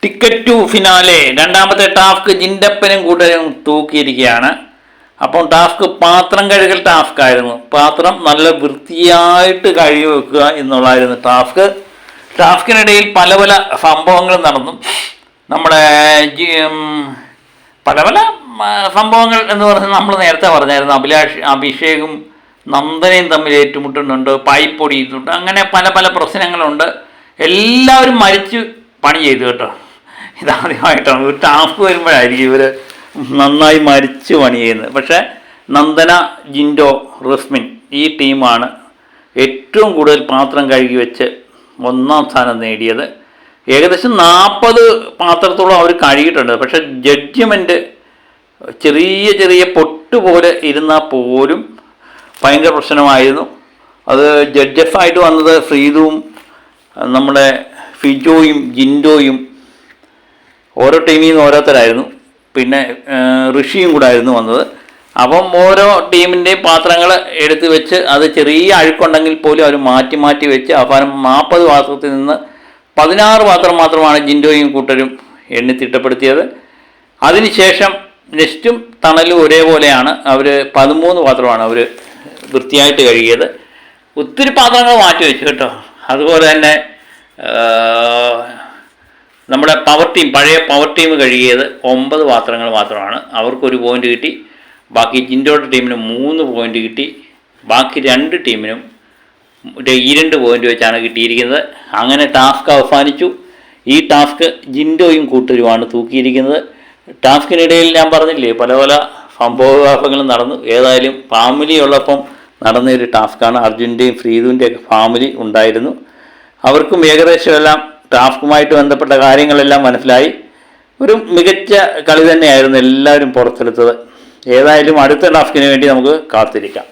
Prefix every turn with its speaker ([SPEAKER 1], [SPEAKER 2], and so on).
[SPEAKER 1] Ticket to finale രണ്ടാമത്തെ task ജിൻഡപ്പനും കൂട്ടരും തൂക്കിയിരിക്കുകയാണ്. അപ്പം ടാസ്ക് പാത്രം കഴുകൽ ടാസ്ക് ആയിരുന്നു. പാത്രം നല്ല വൃത്തിയായിട്ട് കഴുകി വെക്കുക എന്നുള്ളതായിരുന്നു ടാസ്ക്. ടാസ്കിനിടയിൽ പല പല സംഭവങ്ങൾ നടന്നു. നമ്മുടെ പല പല സംഭവങ്ങൾ എന്ന് പറഞ്ഞാൽ നമ്മൾ നേരത്തെ പറഞ്ഞായിരുന്നു. അഭിഷേകും നന്ദനയും തമ്മിൽ ഏറ്റുമുട്ടുന്നുണ്ട്, പൈപ്പ് പൊടിയുന്നുണ്ട്, അങ്ങനെ പല പല പ്രശ്നങ്ങളുണ്ട്. എല്ലാവരും മരിച്ച് പണി ചെയ്തു കേട്ടോ. ഇതാദ്യമായിട്ടാണ് ഒരു ടാസ്ക് വരുമ്പോഴായിരിക്കും ഇവർ നന്നായി മരിച്ച് പണി ചെയ്യുന്നത്. പക്ഷേ നന്ദന, ജിൻഡോ, റസ്മിൻ ഈ ടീമാണ് ഏറ്റവും കൂടുതൽ പാത്രം കഴുകി വെച്ച് 1ാം സ്ഥാനം നേടിയത്. ഏകദേശം 40 പാത്രത്തോളം അവർ കഴുകിയിട്ടുണ്ട്. പക്ഷേ ജഡ്ജ്മെൻറ്റ് ചെറിയ ചെറിയ പൊട്ടുപോലെ ഇരുന്നാൽ പോലും ഭയങ്കര പ്രശ്നമായിരുന്നു. അത് ജഡ്ജസായിട്ട് വന്നത് ഫ്രീദുവും നമ്മുടെ ഫിജോയും ജിൻഡോയും ഓരോ ടീമിൽ നിന്ന് ഓരോരുത്തരായിരുന്നു. പിന്നെ ഋഷിയും കൂടെ ആയിരുന്നു വന്നത്. അപ്പം ഓരോ ടീമിൻ്റെയും പാത്രങ്ങൾ എടുത്ത് വെച്ച് അത് ചെറിയ അഴുക്കുണ്ടെങ്കിൽ പോലും അവർ മാറ്റി മാറ്റി വെച്ച് അവസാനം 40 പാത്രത്തിൽ നിന്ന് 16 പാത്രം മാത്രമാണ് ജിൻഡോയും കൂട്ടരും എണ്ണി തിട്ടപ്പെടുത്തിയത്. അതിനുശേഷം നെക്സ്റ്റും തണലും ഒരേപോലെയാണ്. അവർ 13 പാത്രമാണ് അവർ വൃത്തിയായിട്ട് കഴുകിയത്. ഒത്തിരി പാത്രങ്ങൾ മാറ്റി വെച്ചു കേട്ടോ. അതുപോലെ തന്നെ നമ്മുടെ പഴയ പവർ ടീം കഴുകിയത് 9 പാത്രങ്ങൾ മാത്രമാണ്. അവർക്കൊരു പോയിൻ്റ് കിട്ടി. ബാക്കി ജിൻഡോയുടെ ടീമിന് 3 പോയിൻ്റ് കിട്ടി. ബാക്കി 2 ടീമിനും 2 പോയിൻ്റ് വെച്ചാണ് കിട്ടിയിരിക്കുന്നത്. അങ്ങനെ ടാസ്ക് അവസാനിച്ചു. ഈ ടാസ്ക് ജിൻഡോയും കൂട്ടരുമാണ് തൂക്കിയിരിക്കുന്നത്. ടാസ്കിനിടയിൽ ഞാൻ പറഞ്ഞില്ലേ പല പല സംഭവവികാസങ്ങളും നടന്നു. ഏതായാലും ഫാമിലി ഉള്ളപ്പം നടന്നൊരു ടാസ്ക്കാണ്. അർജുൻ്റെയും ഫ്രീദുവിൻ്റെയൊക്കെ ഫാമിലി ഉണ്ടായിരുന്നു. അവർക്കും ഏകദേശം എല്ലാം ടാസ്കുമായിട്ട് ബന്ധപ്പെട്ട കാര്യങ്ങളെല്ലാം മനസ്സിലായി. ഒരു മികച്ച കളി തന്നെയായിരുന്നു എല്ലാവരും പുറത്തെടുത്തത്. ഏതായാലും അടുത്ത ടാസ്കിന് വേണ്ടി നമുക്ക് കാത്തിരിക്കാം.